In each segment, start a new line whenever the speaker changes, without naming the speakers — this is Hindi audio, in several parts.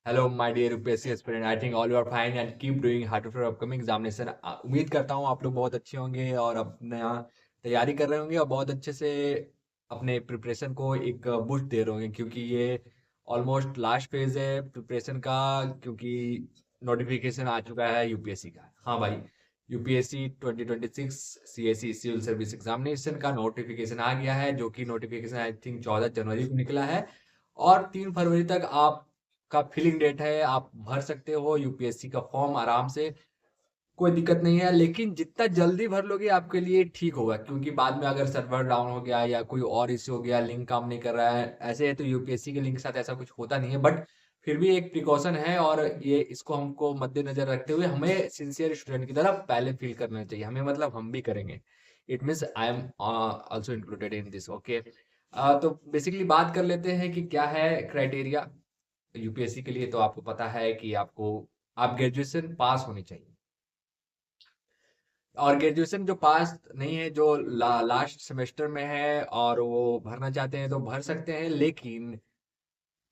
Hello my dear UPSC aspirant, I think all you are fine and keep doing hard for upcoming examination. उम्मीद करता हूँ आप लोग बहुत अच्छे होंगे और अपना तैयारी कर रहे होंगे और बहुत अच्छे से अपने प्रिपरेशन को एक बूस्ट दे रहे होंगे, क्योंकि ये ऑलमोस्ट लास्ट फेज है प्रिपरेशन का। क्योंकि नोटिफिकेशन आ चुका है यूपीएससी का। हाँ भाई, UPSC 2026 CSC civil service examination का नोटिफिकेशन आ गया है, जो कि नोटिफिकेशन आई थिंक 14 जनवरी को निकला है। और 3 फरवरी तक आप का फिलिंग डेट है, आप भर सकते हो यूपीएससी का फॉर्म आराम से, कोई दिक्कत नहीं है। लेकिन जितना जल्दी भर लोगे आपके लिए ठीक होगा, क्योंकि बाद में अगर सर्वर डाउन हो गया या कोई और इश्यू हो गया, लिंक काम नहीं कर रहा है, ऐसे है तो यूपीएससी के लिंक के साथ ऐसा कुछ होता नहीं है, बट फिर भी एक प्रिकॉशन है और ये इसको हमको मद्देनजर रखते हुए हमें सिंसियर स्टूडेंट की तरह पहले फिल करना चाहिए। हमें मतलब हम भी करेंगे, it means I am also included in this. Okay, तो बेसिकली बात कर लेते हैं कि क्या है क्राइटेरिया यूपीएससी के लिए। तो आपको पता है कि आप ग्रेजुएशन पास होनी चाहिए। और ग्रेजुएशन जो पास नहीं है, जो लास्ट सेमेस्टर में है और वो भरना चाहते हैं तो भर सकते हैं, लेकिन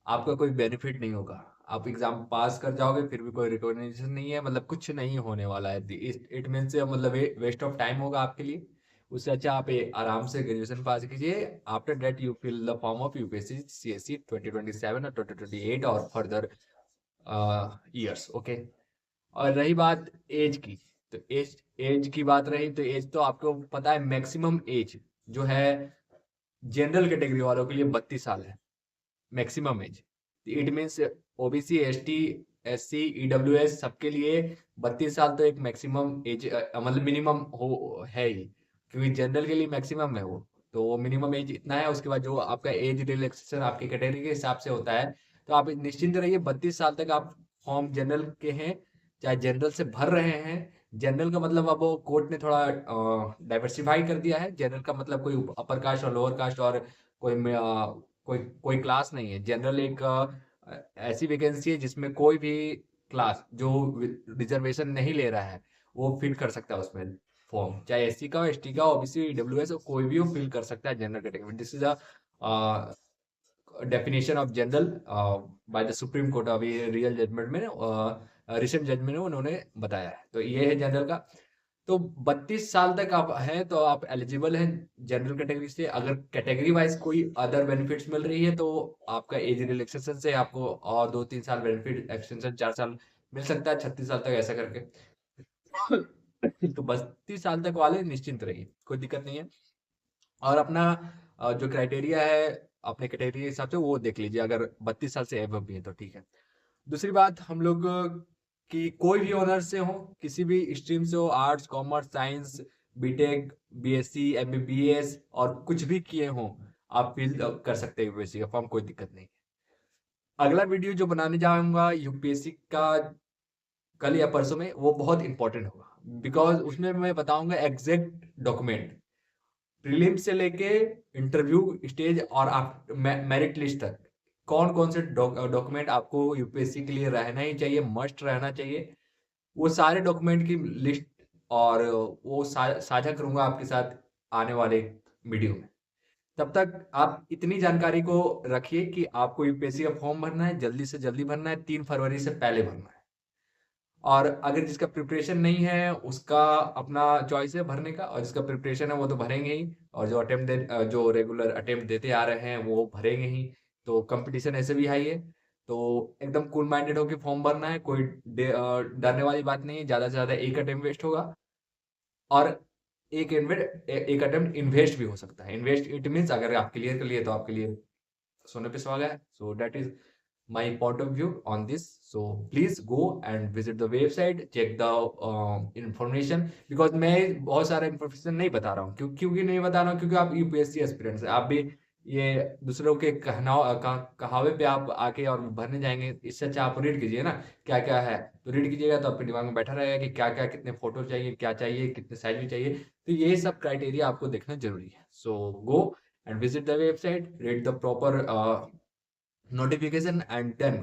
आपका कोई बेनिफिट नहीं होगा। आप एग्जाम पास कर जाओगे फिर भी कोई रिकॉग्निशन नहीं है, मतलब कुछ नहीं होने वाला है। इट मीन से मतलब वेस्ट ऑफ टाइम होगा आपके लिए। उससे अच्छा आप आराम से ग्रेजुएशन पास कीजिए। After that you fill the form of UPSC CSC 2027 और 2028 और फर्दर ईयर्स। ओके, और रही बात एज की, तो एज एज की बात रही तो एज तो आपको पता है मैक्सिमम एज जो है जनरल कैटेगरी वालों के लिए 32 साल है, maximum age. It means OBC ST SC EWS सबके लिए 32 साल तो एक मैक्सिमम एज, मतलब मिनिमम हो है ही, क्योंकि जनरल के लिए मैक्सिमम है वो। तो वो मिनिमम एज इतना है, उसके बाद जो आपका एज रिलैक्सेशन आपकी कैटेगरी के हिसाब से होता है। तो आप निश्चिंत रहिए, 32 साल तक आप फॉर्म जनरल के हैं चाहे जनरल से भर रहे हैं। जनरल का मतलब अब वो कोर्ट ने थोड़ा डाइवर्सिफाई कर दिया है। जनरल का मतलब कोई अपर कास्ट और लोअर कास्ट और कोई कोई कोई क्लास नहीं है। जनरल एक ऐसी वैकेंसी है जिसमें कोई भी क्लास जो रिजर्वेशन नहीं ले रहा है वो फिल कर सकता है उसमें फॉर्म, चाहे एससी का हो, एसटी का हो, ओबीसी ईडब्ल्यूएस हो, कोई भी हो फिल कर सकता है general category. This is a definition of general by the supreme court. अभी रियल जजमेंट में रिसेंट जजमेंट में उन्होंने बताया है। तो ये है जनरल का। तो 32 साल तक आप हैं तो आप एलिजिबल हैं जनरल कैटेगरी से। अगर कैटेगरी वाइज कोई अदर बेनिफिट्स मिल रही है तो आपका एज रिलैक्सेशन से आपको और 2-3 साल बेनिफिट एक्सटेंशन, 4 साल मिल सकता है, 36 साल तक ऐसा करके। तो 32 साल तक वाले निश्चिंत रहिए, कोई दिक्कत नहीं है। और अपना जो क्राइटेरिया है अपने कैटेगरी के हिसाब से वो देख लीजिए, अगर 32 साल से एबव भी है तो ठीक है। दूसरी बात, हम लोग की कोई भी ऑनर्स से हो, किसी भी स्ट्रीम से हो, arts commerce science BTech BSc MBBS और कुछ भी किए हो, आप फिल कर सकते हैं यूपीएससी का फॉर्म, कोई दिक्कत नहीं। अगला वीडियो जो बनाने जाऊंगा यूपीएससी का कल या परसों में, वो बहुत इंपॉर्टेंट होगा, बिकॉज उसमें मैं बताऊंगा एग्जैक्ट डॉक्यूमेंट प्रीलिम से लेके इंटरव्यू स्टेज और आप मेरिट लिस्ट तक कौन कौन से डॉक्यूमेंट आपको यूपीएससी के लिए रहना ही चाहिए, मस्ट रहना चाहिए। वो सारे डॉक्यूमेंट की लिस्ट और वो साझा करूंगा आपके साथ आने वाले वीडियो में। तब तक आप इतनी जानकारी को रखिए कि आपको यूपीएससी का फॉर्म भरना है, जल्दी से जल्दी भरना है, 3 फरवरी से पहले भरना है। और अगर जिसका प्रिपरेशन नहीं है उसका अपना चॉइस है भरने का, और जिसका प्रिपरेशन है वो तो भरेंगे ही, और जो रेगुलर अटेम्प्ट देते आ रहे हैं वो भरेंगे ही। तो कंपटीशन ऐसे भी हाई है। तो एकदम कूल माइंडेड होकर फॉर्म भरना है, कोई डरने वाली बात नहीं है। ज्यादा से ज्यादा एक अटेम्प्ट वेस्ट होगा और एक अटेम्प्ट इन्वेस्ट भी हो सकता है। इन्वेस्ट इट मीन्स अगर आप क्लियर कर लिए तो आपके लिए सोने पे सुहागा है। So that is my point of view on this. So please go and visit the website, check the information, because मैं बहुत सारा इंफॉर्मेशन नहीं बता रहा हूँ। क्योंकि नहीं बता रहा हूँ क्योंकि आप यूपीएससी एस्पिरेंट्स हैं, आप भी ये दूसरों के कहावे पे आप आके और भरने जाएंगे। इससे अच्छा आप रीड कीजिए ना क्या क्या है। तो रीड कीजिएगा तो आपके दिमाग में बैठा रहेगा कि क्या क्या कितने फोटो चाहिए, क्या चाहिए, कितने साइज में चाहिए। तो ये सब क्राइटेरिया आपको देखना जरूरी है। सो गो and visit the website, read the proper notification, and then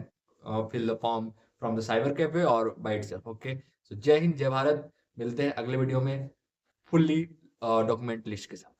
fill the form from the cyber cafe or by itself. Okay, so जय हिंद जय भारत। मिलते हैं अगले वीडियो में फुल्ली डॉक्यूमेंट लिस्ट के साथ।